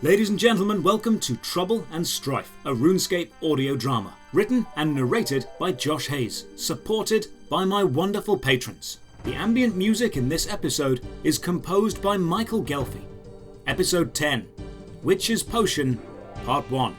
Ladies and gentlemen, welcome to Trouble and Strife, a Runescape audio drama, written and narrated by Josh Hayes, supported by my wonderful patrons. The ambient music in this episode is composed by Michael Ghelfi. Episode 10, Witch's Potion, Part 1.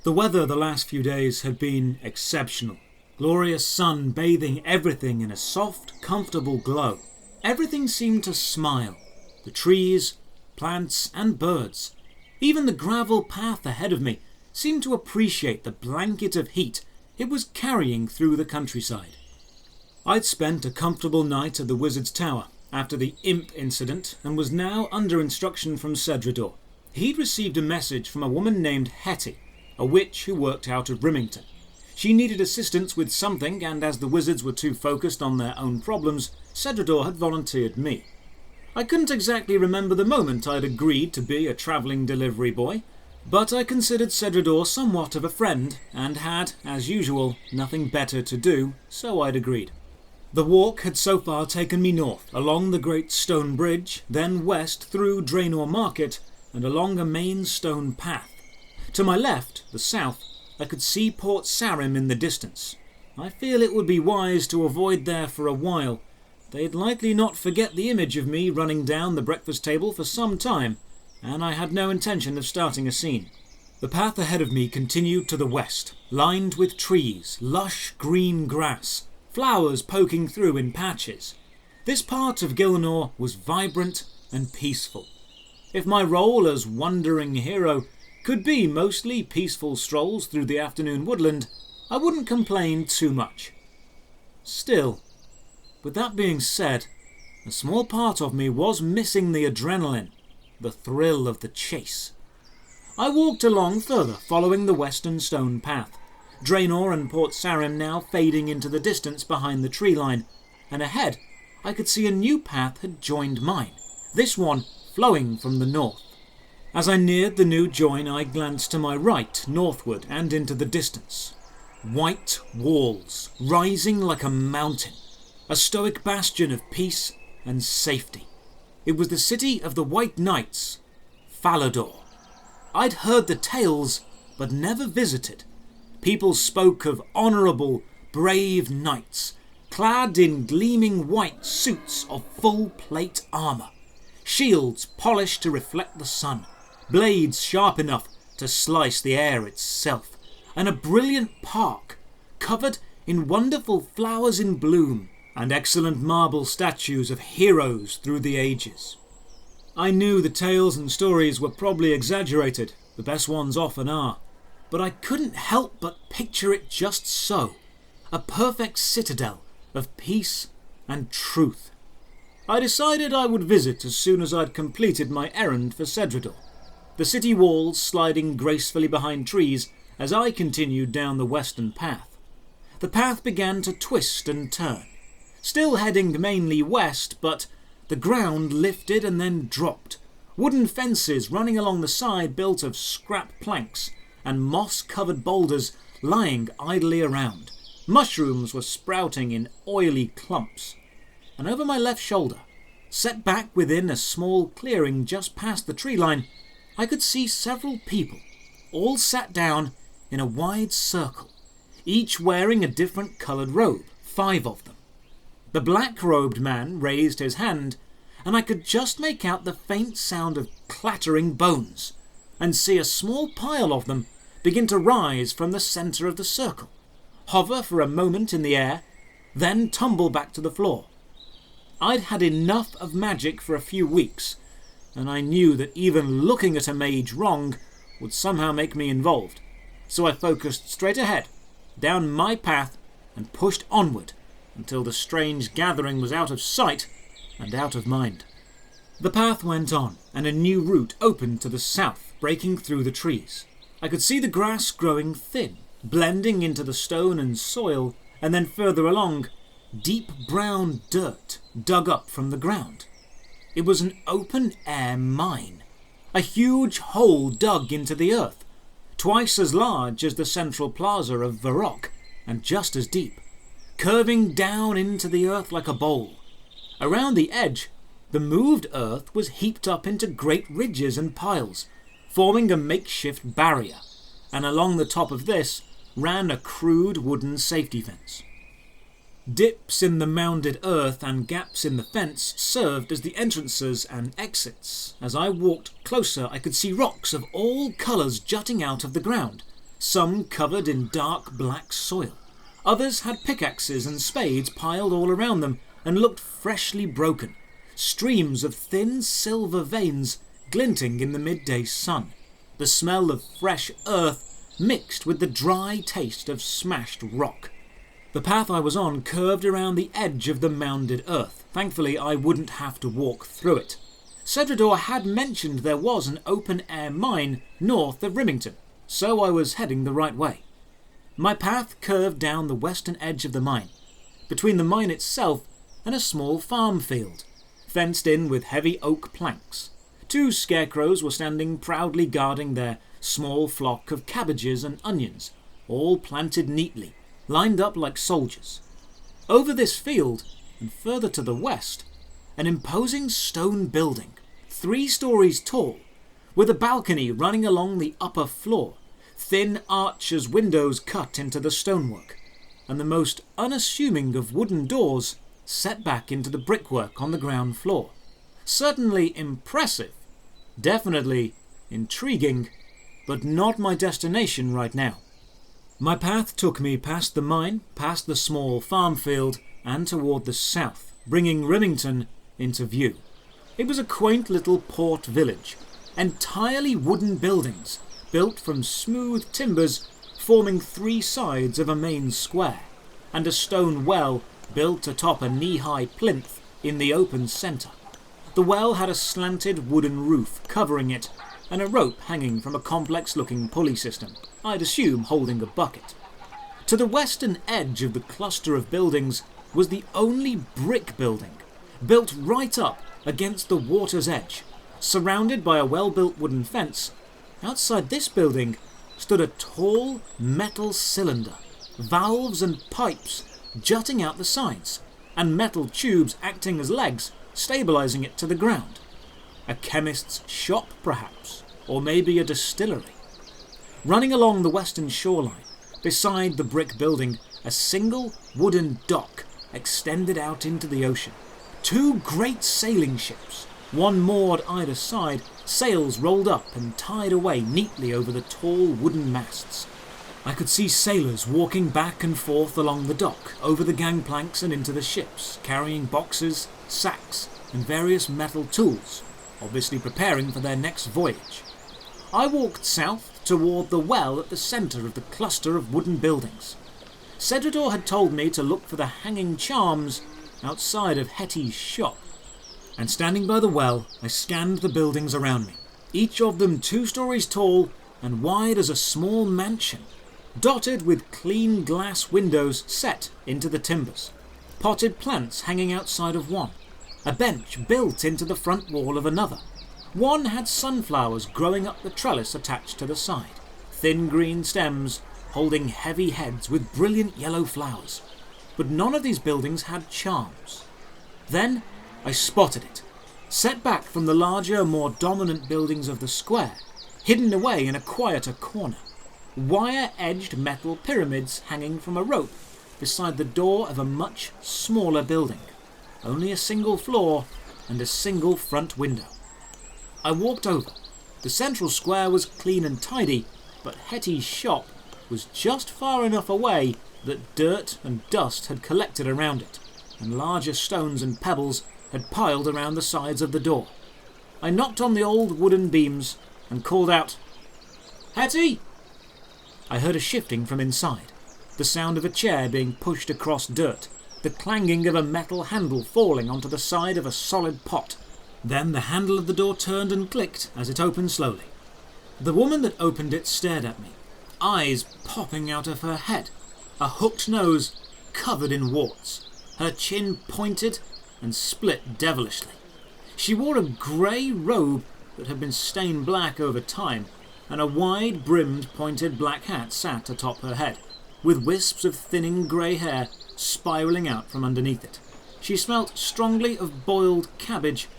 The weather the last few days had been exceptional. Glorious sun bathing everything in a soft, comfortable glow. Everything seemed to smile. The trees, plants and birds. Even the gravel path ahead of me seemed to appreciate the blanket of heat it was carrying through the countryside. I'd spent a comfortable night at the Wizard's Tower after the imp incident and was now under instruction from Sedridor. He'd received a message from a woman named Hetty, a witch who worked out of Rimmington. She needed assistance with something, and as the wizards were too focused on their own problems, Sedridor had volunteered me. I couldn't exactly remember the moment I'd agreed to be a travelling delivery boy, but I considered Sedridor somewhat of a friend and had, as usual, nothing better to do, so I'd agreed. The walk had so far taken me north, along the Great Stone Bridge, then west through Draenor Market and along a main stone path. To my left, the south, I could see Port Sarim in the distance. I feel it would be wise to avoid there for a while. They'd likely not forget the image of me running down the breakfast table for some time, and I had no intention of starting a scene. The path ahead of me continued to the west, lined with trees, lush green grass, flowers poking through in patches. This part of Gilnor was vibrant and peaceful. If my role as wandering hero could be mostly peaceful strolls through the afternoon woodland, I wouldn't complain too much. Still, with that being said, a small part of me was missing the adrenaline, the thrill of the chase. I walked along further, following the western stone path, Draenor and Port Sarim now fading into the distance behind the tree line, and ahead I could see a new path had joined mine, this one flowing from the north. As I neared the new join, I glanced to my right, northward and into the distance. White walls, rising like a mountain. A stoic bastion of peace and safety. It was the city of the White Knights, Falador. I'd heard the tales, but never visited. People spoke of honourable, brave knights, clad in gleaming white suits of full plate armour, shields polished to reflect the sun, blades sharp enough to slice the air itself, and a brilliant park covered in wonderful flowers in bloom, and excellent marble statues of heroes through the ages. I knew the tales and stories were probably exaggerated, the best ones often are, but I couldn't help but picture it just so, a perfect citadel of peace and truth. I decided I would visit as soon as I'd completed my errand for Sedridor, the city walls sliding gracefully behind trees as I continued down the western path. The path began to twist and turn, still heading mainly west, but the ground lifted and then dropped. Wooden fences running along the side built of scrap planks and moss-covered boulders lying idly around. Mushrooms were sprouting in oily clumps. And over my left shoulder, set back within a small clearing just past the tree line, I could see several people, all sat down in a wide circle, each wearing a different coloured robe, 5 of them. The black-robed man raised his hand, and I could just make out the faint sound of clattering bones, and see a small pile of them begin to rise from the centre of the circle, hover for a moment in the air, then tumble back to the floor. I'd had enough of magic for a few weeks, and I knew that even looking at a mage wrong would somehow make me involved, so I focused straight ahead, down my path, and pushed onward, until the strange gathering was out of sight and out of mind. The path went on, and a new route opened to the south, breaking through the trees. I could see the grass growing thin, blending into the stone and soil, and then further along, deep brown dirt dug up from the ground. It was an open-air mine, a huge hole dug into the earth, twice as large as the central plaza of Varrock, and just as deep, curving down into the earth like a bowl. Around the edge, The moved earth was heaped up into great ridges and piles, forming a makeshift barrier, and along the top of this ran a crude wooden safety fence. Dips in the mounded earth and gaps in the fence served as the entrances and exits. As I walked closer, I could see rocks of all colours jutting out of the ground, some covered in dark black soil. Others had pickaxes and spades piled all around them and looked freshly broken, streams of thin silver veins glinting in the midday sun. The smell of fresh earth mixed with the dry taste of smashed rock. The path I was on curved around the edge of the mounded earth. Thankfully, I wouldn't have to walk through it. Sedridor had mentioned there was an open-air mine north of Rimmington, so I was heading the right way. My path curved down the western edge of the mine, between the mine itself and a small farm field, fenced in with heavy oak planks. 2 scarecrows were standing proudly guarding their small flock of cabbages and onions, all planted neatly, lined up like soldiers. Over this field, and further to the west, an imposing stone building, 3 stories tall, with a balcony running along the upper floor, thin arches windows cut into the stonework, and the most unassuming of wooden doors set back into the brickwork on the ground floor. Certainly impressive, definitely intriguing, but not my destination right now. My path took me past the mine, past the small farm field, and toward the south, bringing Rimmington into view. It was a quaint little port village, entirely wooden buildings, built from smooth timbers forming 3 sides of a main square, and a stone well built atop a knee-high plinth in the open centre. The well had a slanted wooden roof covering it, and a rope hanging from a complex-looking pulley system, I'd assume holding a bucket. To the western edge of the cluster of buildings was the only brick building, built right up against the water's edge, surrounded by a well-built wooden fence. Outside this building stood a tall metal cylinder, valves and pipes jutting out the sides, and metal tubes acting as legs, stabilising it to the ground. A chemist's shop, perhaps, or maybe a distillery. Running along the western shoreline, beside the brick building, a single wooden dock extended out into the ocean. 2 great sailing ships, one moored either side, sails rolled up and tied away neatly over the tall wooden masts. I could see sailors walking back and forth along the dock, over the gangplanks and into the ships, carrying boxes, sacks, and various metal tools, obviously preparing for their next voyage. I walked south toward the well at the centre of the cluster of wooden buildings. Sedridor had told me to look for the hanging charms outside of Hetty's shop, and standing by the well, I scanned the buildings around me, each of them 2 stories tall and wide as a small mansion, dotted with clean glass windows set into the timbers, potted plants hanging outside of one, a bench built into the front wall of another. One had sunflowers growing up the trellis attached to the side, thin green stems holding heavy heads with brilliant yellow flowers. But none of these buildings had charms. Then I spotted it, set back from the larger, more dominant buildings of the square, hidden away in a quieter corner. Wire-edged metal pyramids hanging from a rope beside the door of a much smaller building. Only a single floor and a single front window. I walked over. The central square was clean and tidy, but Hetty's shop was just far enough away that dirt and dust had collected around it, and larger stones and pebbles had piled around the sides of the door. I knocked on the old wooden beams and called out, "Hetty!" I heard a shifting from inside, the sound of a chair being pushed across dirt, the clanging of a metal handle falling onto the side of a solid pot. Then the handle of the door turned and clicked as it opened slowly. The woman that opened it stared at me, eyes popping out of her head, a hooked nose covered in warts, her chin pointed and split devilishly. She wore a grey robe that had been stained black over time, and a wide-brimmed pointed black hat sat atop her head, with wisps of thinning grey hair spiralling out from underneath it. She smelt strongly of boiled cabbage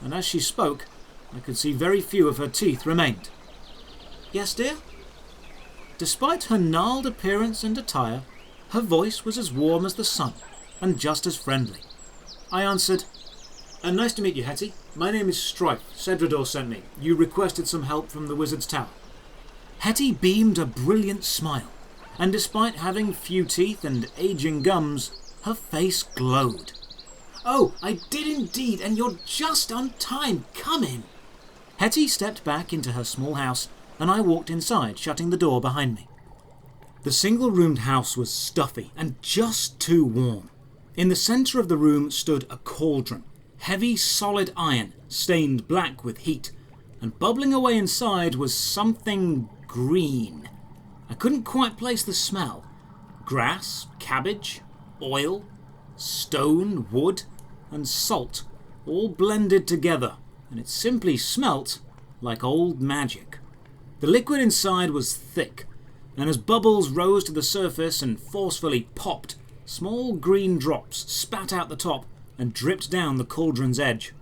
and as she spoke, I could see very few of her teeth remained. "Yes, dear?" Despite her gnarled appearance and attire, her voice was as warm as the sun, and just as friendly. I answered, "Nice to meet you, Hetty. My name is Strife. Sedridor sent me. You requested some help from the Wizard's Tower." Hetty beamed a brilliant smile, and despite having few teeth and aging gums, her face glowed. "Oh, I did indeed, and you're just on time. Come in." Hetty stepped back into her small house, and I walked inside, shutting the door behind me. The single-roomed house was stuffy and just too warm. In the centre of the room stood a cauldron, heavy solid iron, stained black with heat, and bubbling away inside was something green. I couldn't quite place the smell. Grass, cabbage, oil, stone, wood, and salt, all blended together, and it simply smelt like old magic. The liquid inside was thick, and as bubbles rose to the surface and forcefully popped, small green drops spat out the top and dripped down the cauldron's edge.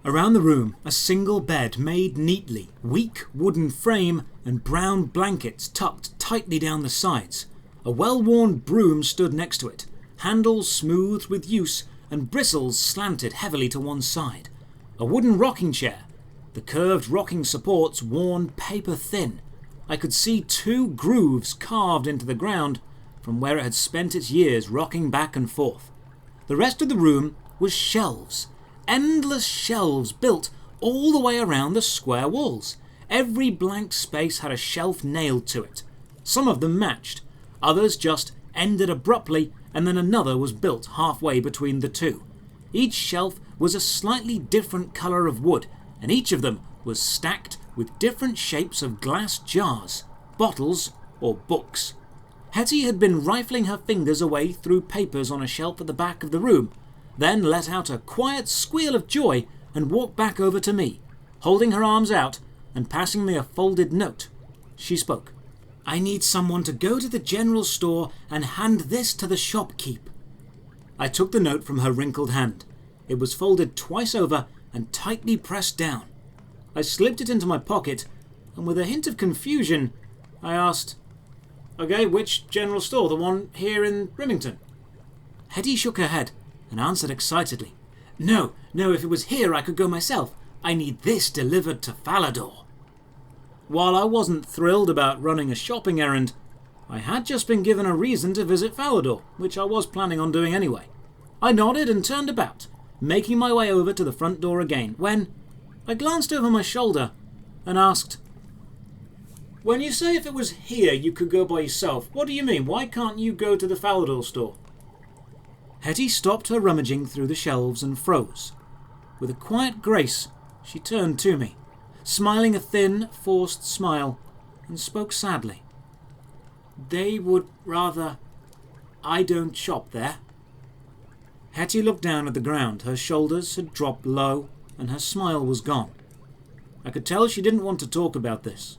Around the room, a single bed made neatly, weak wooden frame and brown blankets tucked tightly down the sides. A well-worn broom stood next to it, handles smoothed with use and bristles slanted heavily to one side. A wooden rocking chair, the curved rocking supports worn paper-thin. I could see 2 grooves carved into the ground from where it had spent its years rocking back and forth. The rest of the room was shelves, endless shelves built all the way around the square walls. Every blank space had a shelf nailed to it. Some of them matched, others just ended abruptly, and then another was built halfway between the two. Each shelf was a slightly different colour of wood, and each of them was stacked with different shapes of glass jars, bottles, or books. Hetty had been rifling her fingers away through papers on a shelf at the back of the room, then let out a quiet squeal of joy and walked back over to me, holding her arms out and passing me a folded note. She spoke. "I need someone to go to the general store and hand this to the shopkeep." I took the note from her wrinkled hand. It was folded twice over and tightly pressed down. I slipped it into my pocket, and with a hint of confusion, I asked, "Okay, which general store? The one here in Rimmington?" Hetty shook her head and answered excitedly, No, if it was here I could go myself. I need this delivered to Falador." While I wasn't thrilled about running a shopping errand, I had just been given a reason to visit Falador, which I was planning on doing anyway. I nodded and turned about, making my way over to the front door again, when I glanced over my shoulder and asked, "When you say if it was here you could go by yourself, what do you mean? Why can't you go to the Falador store?" Hetty stopped her rummaging through the shelves and froze. With a quiet grace, she turned to me, smiling a thin, forced smile, and spoke sadly. "They would rather I don't shop there." Hetty looked down at the ground. Her shoulders had dropped low, and her smile was gone. I could tell she didn't want to talk about this.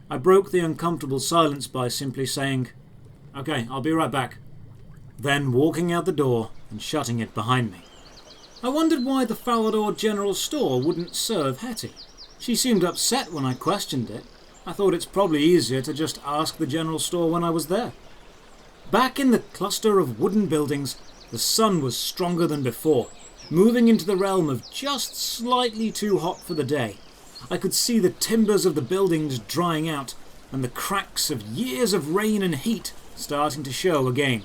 I broke the uncomfortable silence by simply saying, "Okay, I'll be right back," then walking out the door and shutting it behind me. I wondered why the Falador General Store wouldn't serve Hetty. She seemed upset when I questioned it. I thought it's probably easier to just ask the General Store when I was there. Back in the cluster of wooden buildings, the sun was stronger than before, moving into the realm of just slightly too hot for the day. I could see the timbers of the buildings drying out, and the cracks of years of rain and heat starting to show again.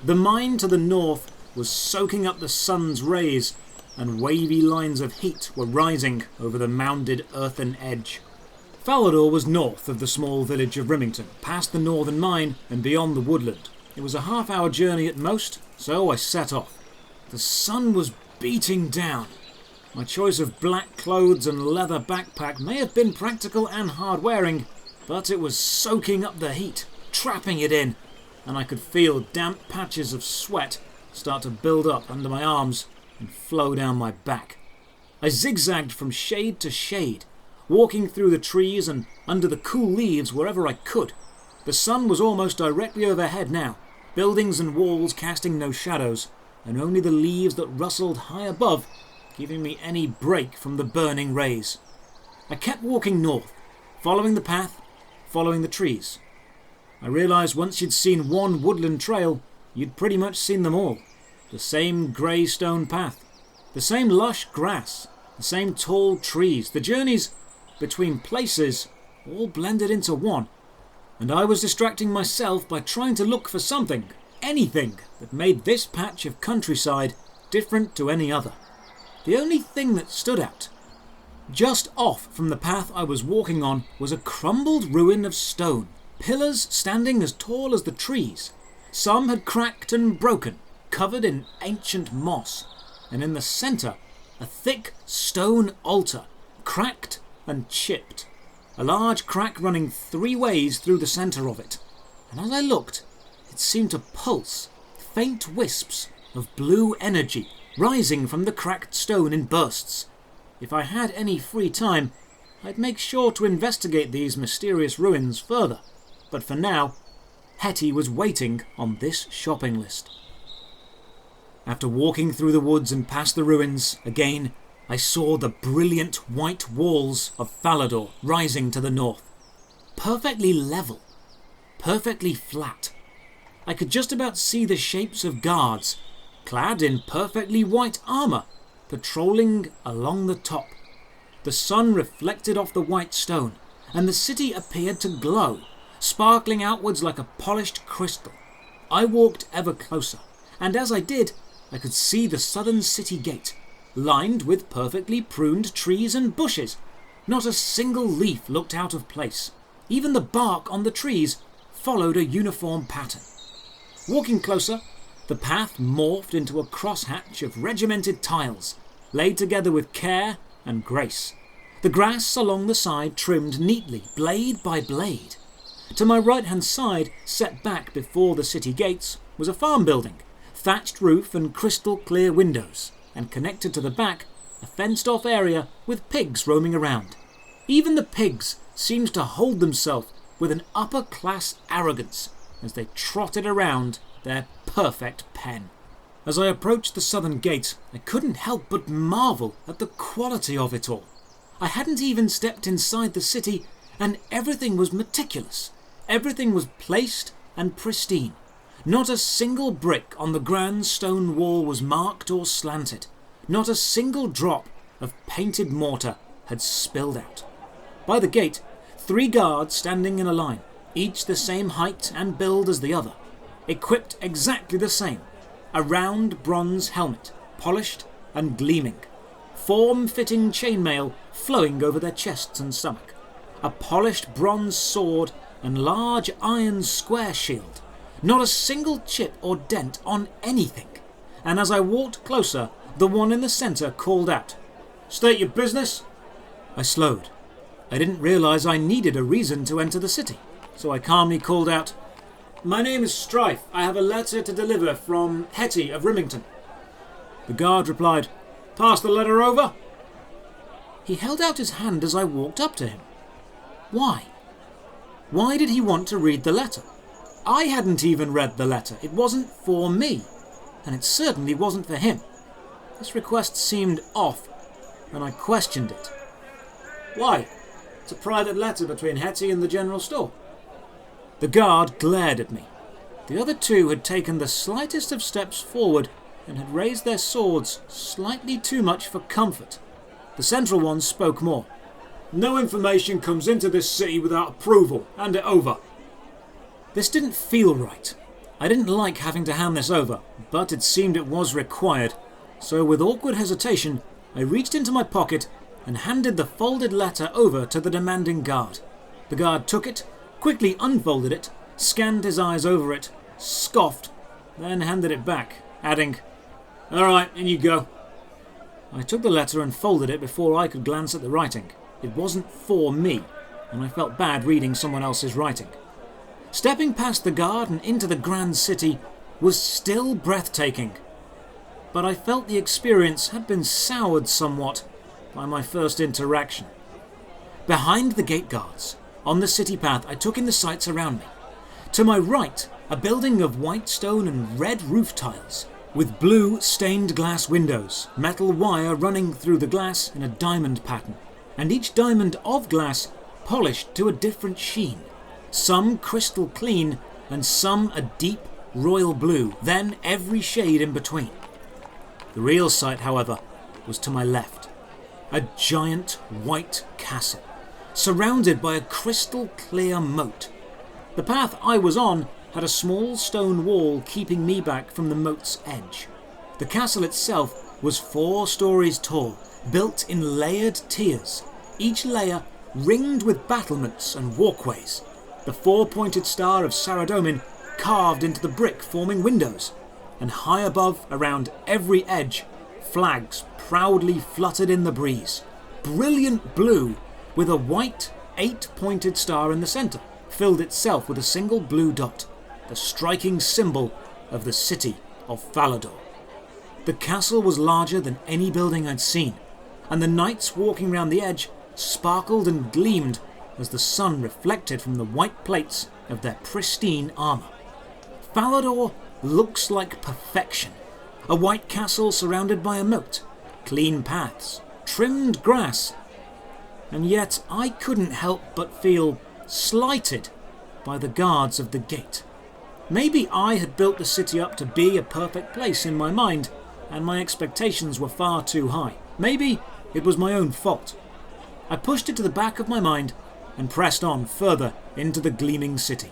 The mine to the north was soaking up the sun's rays, and wavy lines of heat were rising over the mounded earthen edge. Falador was north of the small village of Rimmington, past the northern mine and beyond the woodland. It was a half-hour journey at most, so I set off. The sun was beating down. My choice of black clothes and leather backpack may have been practical and hard-wearing, but it was soaking up the heat, trapping it in, and I could feel damp patches of sweat start to build up under my arms and flow down my back. I zigzagged from shade to shade, walking through the trees and under the cool leaves wherever I could. The sun was almost directly overhead now, buildings and walls casting no shadows, and only the leaves that rustled high above giving me any break from the burning rays. I kept walking north, following the path, following the trees. I realised once you'd seen one woodland trail, you'd pretty much seen them all. The same grey stone path, the same lush grass, the same tall trees, the journeys between places all blended into one. And I was distracting myself by trying to look for something, anything, that made this patch of countryside different to any other. The only thing that stood out, just off from the path I was walking on, was a crumbled ruin of stone, pillars standing as tall as the trees. Some had cracked and broken, covered in ancient moss, and in the centre, a thick stone altar, cracked and chipped. A large crack running 3 ways through the centre of it, and as I looked, it seemed to pulse, faint wisps of blue energy rising from the cracked stone in bursts. If I had any free time, I'd make sure to investigate these mysterious ruins further, but for now, Hetty was waiting on this shopping list. After walking through the woods and past the ruins, again, I saw the brilliant white walls of Falador rising to the north. Perfectly level, perfectly flat. I could just about see the shapes of guards, clad in perfectly white armour, patrolling along the top. The sun reflected off the white stone, and the city appeared to glow, sparkling outwards like a polished crystal. I walked ever closer, and as I did, I could see the southern city gate, lined with perfectly pruned trees and bushes. Not a single leaf looked out of place. Even the bark on the trees followed a uniform pattern. Walking closer, the path morphed into a crosshatch of regimented tiles, laid together with care and grace. The grass along the side trimmed neatly, blade by blade. To my right-hand side, set back before the city gates, was a farm building, thatched roof and crystal-clear windows, and connected to the back, a fenced-off area with pigs roaming around. Even the pigs seemed to hold themselves with an upper-class arrogance as they trotted around their perfect pen. As I approached the southern gate, I couldn't help but marvel at the quality of it all. I hadn't even stepped inside the city, and everything was meticulous. Everything was placed and pristine. Not a single brick on the grand stone wall was marked or slanted. Not a single drop of painted mortar had spilled out. By the gate, 3 guards standing in a line, each the same height and build as the other, equipped exactly the same. A round bronze helmet, polished and gleaming. Form-fitting chainmail flowing over their chests and stomach. A polished bronze sword and large iron square shield. Not a single chip or dent on anything. And as I walked closer, the one in the centre called out, "State your business." I slowed. I didn't realise I needed a reason to enter the city, so I calmly called out, "My name is Strife. I have a letter to deliver from Hetty of Rimmington." The guard replied, "Pass the letter over." He held out his hand as I walked up to him. Why? Why did he want to read the letter? I hadn't even read the letter. It wasn't for me, and it certainly wasn't for him. This request seemed off, and I questioned it. "Why? It's a private letter between Hetty and the general store." The guard glared at me. The other 2 had taken the slightest of steps forward and had raised their swords slightly too much for comfort. The central one spoke more. "No information comes into this city without approval. Hand it over." This didn't feel right. I didn't like having to hand this over, but it seemed it was required. So with awkward hesitation, I reached into my pocket and handed the folded letter over to the demanding guard. The guard took it, quickly unfolded it, scanned his eyes over it, scoffed, then handed it back, adding, "All right, in you go." I took the letter and folded it before I could glance at the writing. It wasn't for me, and I felt bad reading someone else's writing. Stepping past the guard and into the grand city was still breathtaking, but I felt the experience had been soured somewhat by my first interaction. Behind the gate guards, on the city path, I took in the sights around me. To my right, a building of white stone and red roof tiles, with blue stained glass windows, metal wire running through the glass in a diamond pattern, and each diamond of glass polished to a different sheen, some crystal clean and some a deep royal blue, then every shade in between. The real sight, however, was to my left, a giant white castle, surrounded by a crystal clear moat. The path I was on had a small stone wall keeping me back from the moat's edge. The castle itself was 4 stories tall, built in layered tiers, each layer ringed with battlements and walkways, the 4-pointed star of Saradomin carved into the brick forming windows, and high above, around every edge, flags proudly fluttered in the breeze, brilliant blue with a white 8-pointed star in the centre, filled itself with a single blue dot, the striking symbol of the city of Falador. The castle was larger than any building I'd seen, and the knights walking round the edge sparkled and gleamed as the sun reflected from the white plates of their pristine armour. Falador looks like perfection. A white castle surrounded by a moat, clean paths, trimmed grass, and yet I couldn't help but feel slighted by the guards of the gate. Maybe I had built the city up to be a perfect place in my mind, and my expectations were far too high. Maybe it was my own fault. I pushed it to the back of my mind and pressed on further into the gleaming city.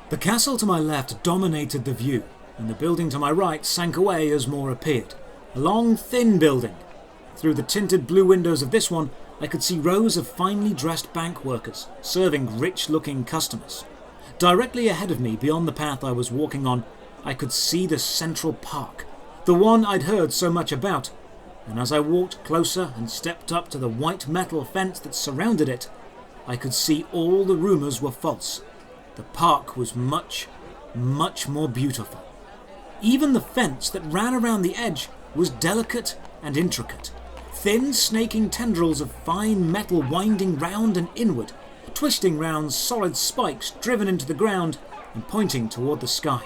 The castle to my left dominated the view, and the building to my right sank away as more appeared. A long, thin building. Through the tinted blue windows of this one, I could see rows of finely dressed bank workers, serving rich-looking customers. Directly ahead of me, beyond the path I was walking on, I could see the Central Park, the one I'd heard so much about, and as I walked closer and stepped up to the white metal fence that surrounded it, I could see all the rumours were false. The park was much, much more beautiful. Even the fence that ran around the edge was delicate and intricate. Thin snaking tendrils of fine metal winding round and inward, twisting round solid spikes driven into the ground and pointing toward the sky.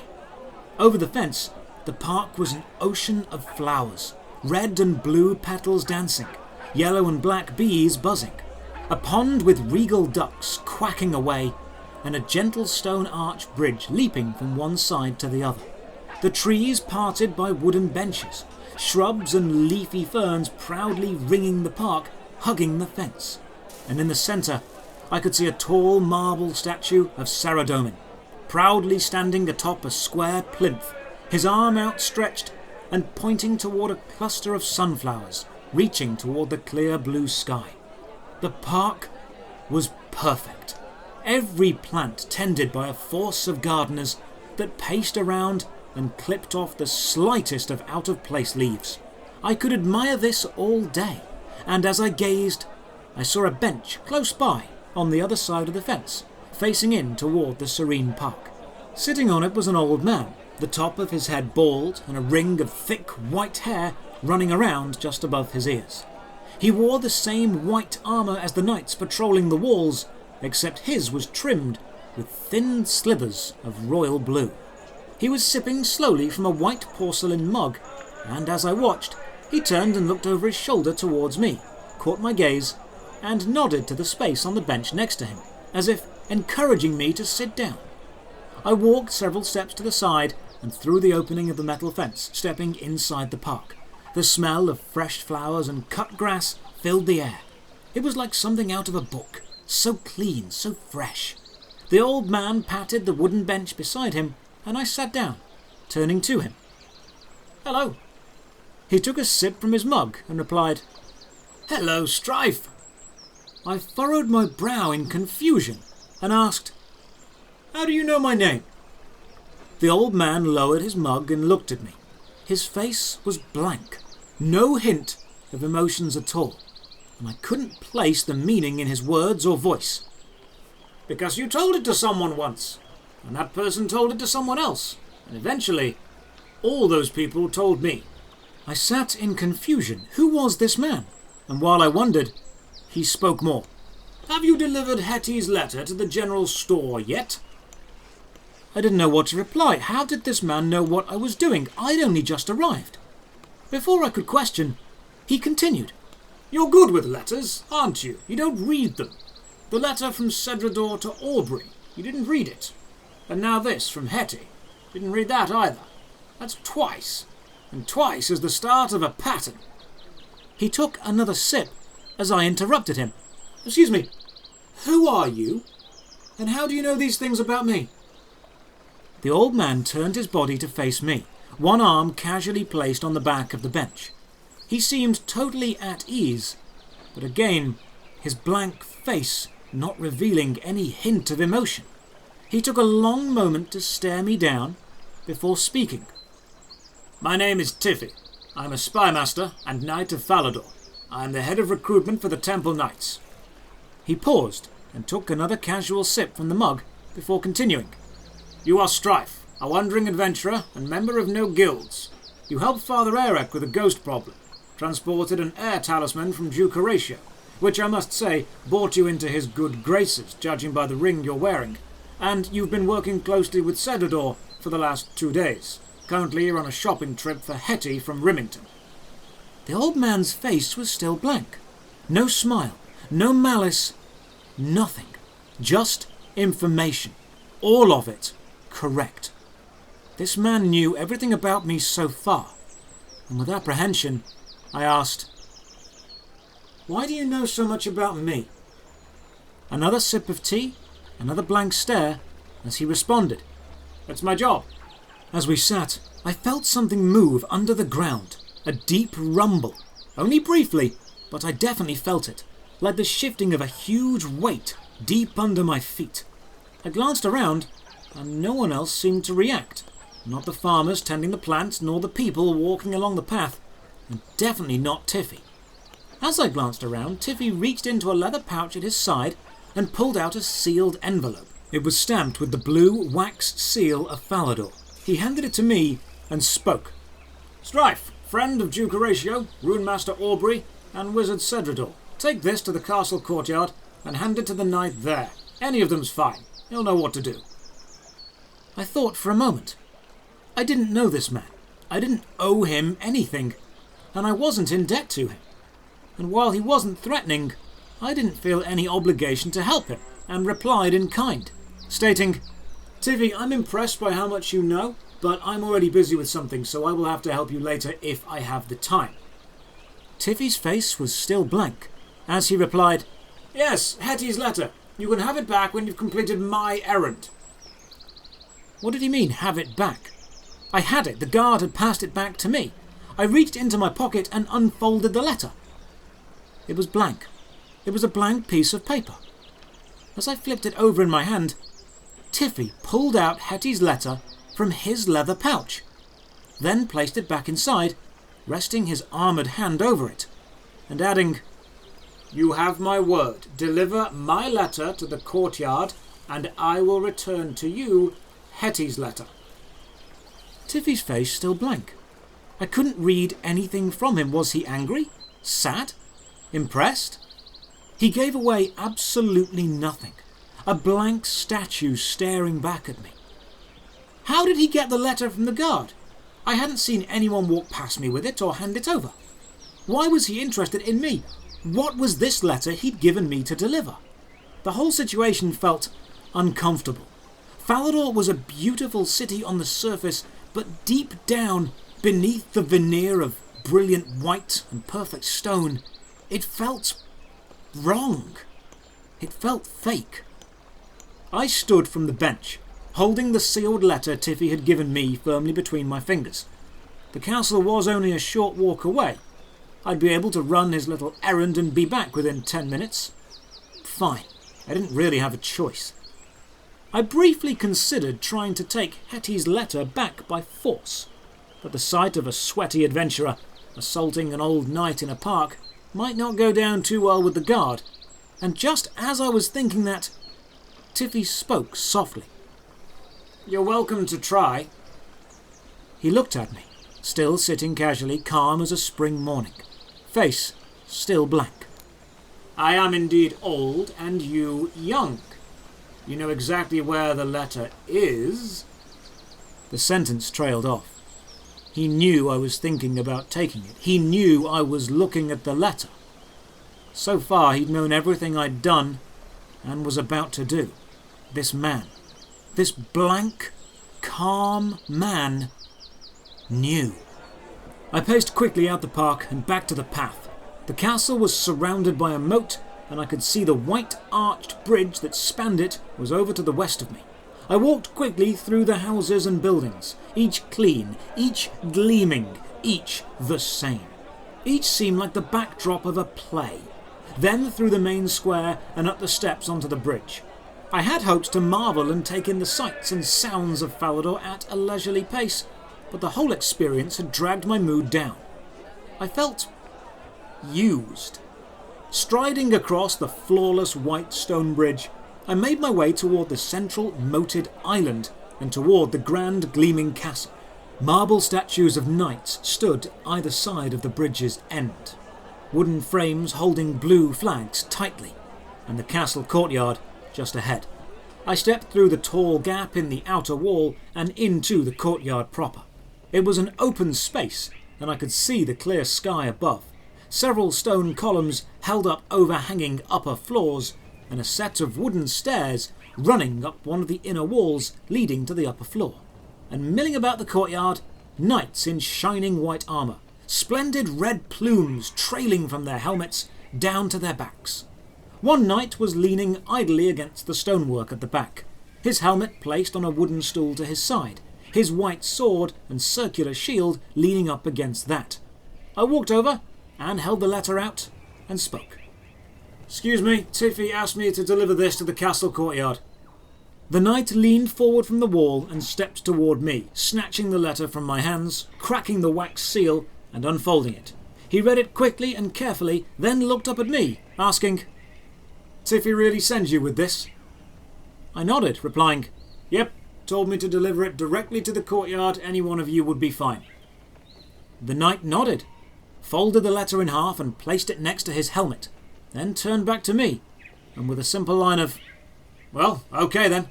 Over the fence, the park was an ocean of flowers, red and blue petals dancing, yellow and black bees buzzing, a pond with regal ducks quacking away, and a gentle stone arch bridge leaping from one side to the other. The trees parted by wooden benches, shrubs and leafy ferns proudly ringing the park, hugging the fence. And in the centre, I could see a tall marble statue of Saradomin, proudly standing atop a square plinth, his arm outstretched and pointing toward a cluster of sunflowers, reaching toward the clear blue sky. The park was perfect. Every plant tended by a force of gardeners that paced around and clipped off the slightest of out-of-place leaves. I could admire this all day, and as I gazed, I saw a bench close by on the other side of the fence, facing in toward the serene park. Sitting on it was an old man, the top of his head bald and a ring of thick white hair running around just above his ears. He wore the same white armour as the knights patrolling the walls, except his was trimmed with thin slivers of royal blue. He was sipping slowly from a white porcelain mug, and as I watched, he turned and looked over his shoulder towards me, caught my gaze, and nodded to the space on the bench next to him, as if encouraging me to sit down. I walked several steps to the side and through the opening of the metal fence, stepping inside the park. The smell of fresh flowers and cut grass filled the air. It was like something out of a book, so clean, so fresh. The old man patted the wooden bench beside him, and I sat down, turning to him. "Hello." He took a sip from his mug and replied, "Hello, Strife." I furrowed my brow in confusion and asked, "How do you know my name?" The old man lowered his mug and looked at me. His face was blank, no hint of emotions at all, and I couldn't place the meaning in his words or voice. "Because you told it to someone once, and that person told it to someone else, and eventually all those people told me." I sat in confusion. Who was this man? And while I wondered, he spoke more. "Have you delivered Hetty's letter to the general store yet?" I didn't know what to reply. How did this man know what I was doing? I'd only just arrived. Before I could question, he continued. You're good with letters, aren't you? You don't read them. The letter from Sedridor to Aubrey, you didn't read it. And now this from Hetty. Didn't read that either. That's twice. And twice is the start of a pattern. He took another sip as I interrupted him. Excuse me, who are you? And how do you know these things about me? The old man turned his body to face me, one arm casually placed on the back of the bench. He seemed totally at ease, but again, his blank face not revealing any hint of emotion. He took a long moment to stare me down before speaking. My name is Tiffy. I'm a spymaster and knight of Falador. I am the head of recruitment for the Temple Knights. He paused and took another casual sip from the mug before continuing. You are Strife, a wandering adventurer and member of no guilds. You helped Father Eric with a ghost problem, transported an air talisman from Duke Horatio, which I must say brought you into his good graces, judging by the ring you're wearing, and you've been working closely with Sedridor for the last 2 days. Currently you're on a shopping trip for Hetty from Rimmington. The old man's face was still blank. No smile, no malice, nothing. Just information. All of it correct. This man knew everything about me so far, and with apprehension, I asked, Why do you know so much about me? Another sip of tea, another blank stare, as he responded, It's my job. As we sat, I felt something move under the ground, a deep rumble. Only briefly, but I definitely felt it, like the shifting of a huge weight deep under my feet. I glanced around, and no one else seemed to react. Not the farmers tending the plants, nor the people walking along the path, and definitely not Tiffy. As I glanced around, Tiffy reached into a leather pouch at his side and pulled out a sealed envelope. It was stamped with the blue wax seal of Falador. He handed it to me and spoke. Strife, friend of Duke Horatio, Runemaster Aubrey, and Wizard Sedridor. Take this to the castle courtyard and hand it to the knight there. Any of them's fine. He'll know what to do. I thought for a moment. I didn't know this man. I didn't owe him anything, and I wasn't in debt to him. And while he wasn't threatening, I didn't feel any obligation to help him, and replied in kind, stating, Tiffy, I'm impressed by how much you know, but I'm already busy with something, so I will have to help you later if I have the time. Tiffy's face was still blank, as he replied, Yes, Hetty's letter. You can have it back when you've completed my errand. What did he mean, have it back? I had it. The guard had passed it back to me. I reached into my pocket and unfolded the letter. It was blank. It was a blank piece of paper. As I flipped it over in my hand, Tiffy pulled out Hetty's letter from his leather pouch, then placed it back inside, resting his armoured hand over it, and adding, You have my word. Deliver my letter to the courtyard, and I will return to you Hetty's letter. Tiffy's face still blank. I couldn't read anything from him. Was he angry? Sad? Impressed? He gave away absolutely nothing. A blank statue staring back at me. How did he get the letter from the guard? I hadn't seen anyone walk past me with it or hand it over. Why was he interested in me? What was this letter he'd given me to deliver? The whole situation felt uncomfortable. Falador was a beautiful city on the surface, but deep down, beneath the veneer of brilliant white and perfect stone, it felt wrong. It felt fake. I stood from the bench, holding the sealed letter Tiffy had given me firmly between my fingers. The castle was only a short walk away. I'd be able to run his little errand and be back within 10 minutes. Fine. I didn't really have a choice. I briefly considered trying to take Hetty's letter back by force, but the sight of a sweaty adventurer assaulting an old knight in a park might not go down too well with the guard, and just as I was thinking that, Tiffy spoke softly. You're welcome to try. He looked at me, still sitting casually, calm as a spring morning, face still blank. I am indeed old, and you young. You know exactly where the letter is. The sentence trailed off. He knew I was thinking about taking it. He knew I was looking at the letter. So far he'd known everything I'd done and was about to do. This man, this blank, calm man, knew. I paced quickly out the park and back to the path. The castle was surrounded by a moat, and I could see the white arched bridge that spanned it was over to the west of me. I walked quickly through the houses and buildings, each clean, each gleaming, each the same. Each seemed like the backdrop of a play. Then through the main square and up the steps onto the bridge. I had hoped to marvel and take in the sights and sounds of Falador at a leisurely pace, but the whole experience had dragged my mood down. I felt used. Striding across the flawless white stone bridge, I made my way toward the central moated island and toward the grand gleaming castle. Marble statues of knights stood either side of the bridge's end, wooden frames holding blue flags tightly, and the castle courtyard just ahead. I stepped through the tall gap in the outer wall and into the courtyard proper. It was an open space, and I could see the clear sky above. Several stone columns held up overhanging upper floors, and a set of wooden stairs running up one of the inner walls leading to the upper floor. And milling about the courtyard, knights in shining white armour, splendid red plumes trailing from their helmets down to their backs. One knight was leaning idly against the stonework at the back, his helmet placed on a wooden stool to his side, his white sword and circular shield leaning up against that. I walked over and held the letter out and spoke. "Excuse me, Tiffy asked me to deliver this to the castle courtyard." The knight leaned forward from the wall and stepped toward me, snatching the letter from my hands, cracking the wax seal and unfolding it. He read it quickly and carefully, then looked up at me, asking, "Tiffy really sends you with this?" I nodded, replying, "Yep, told me to deliver it directly to the courtyard. Any one of you would be fine." The knight nodded, folded the letter in half and placed it next to his helmet, then turned back to me, and with a simple line of, "Well, okay then,"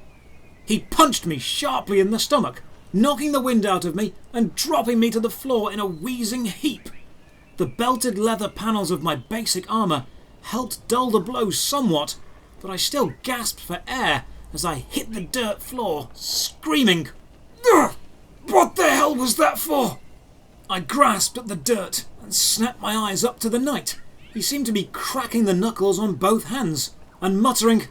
he punched me sharply in the stomach, knocking the wind out of me and dropping me to the floor in a wheezing heap. The belted leather panels of my basic armour helped dull the blow somewhat, but I still gasped for air as I hit the dirt floor, screaming, "Ugh! What the hell was that for?" I grasped at the dirt and snapped my eyes up to the knight. He seemed to be cracking the knuckles on both hands and muttering,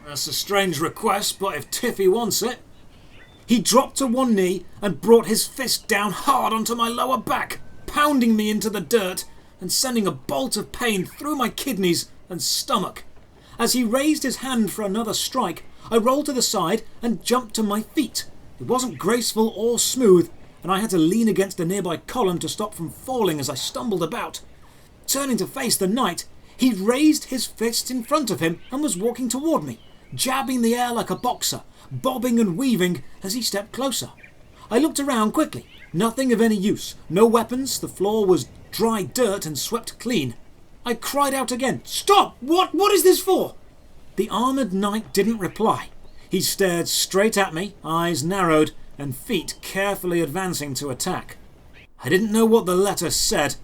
"That's a strange request, but if Tiffy wants it." He dropped to one knee and brought his fist down hard onto my lower back, pounding me into the dirt and sending a bolt of pain through my kidneys and stomach. As he raised his hand for another strike, I rolled to the side and jumped to my feet. It wasn't graceful or smooth, and I had to lean against a nearby column to stop from falling as I stumbled about. Turning to face the knight, he raised his fist in front of him and was walking toward me, jabbing the air like a boxer, bobbing and weaving as he stepped closer. I looked around quickly. Nothing of any use. No weapons. The floor was dry dirt and swept clean. I cried out again, "Stop! What is this for?" The armoured knight didn't reply. He stared straight at me, eyes narrowed and feet carefully advancing to attack. I didn't know what the letter said,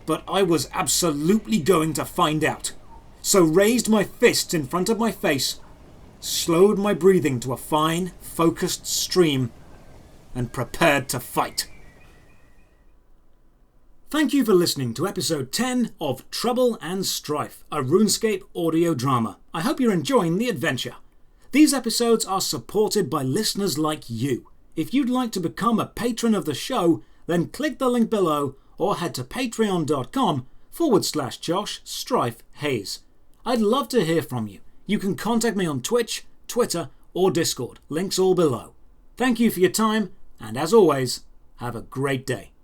but I was absolutely going to find out. So raised my fists in front of my face, slowed my breathing to a fine, focused stream, and prepared to fight. Thank you for listening to episode 10 of Trouble and Strife, a RuneScape audio drama. I hope you're enjoying the adventure. These episodes are supported by listeners like you. If you'd like to become a patron of the show, then click the link below or head to patreon.com/Josh Strife Hayes. I'd love to hear from you. You can contact me on Twitch, Twitter, or Discord. Links all below. Thank you for your time, and as always, have a great day.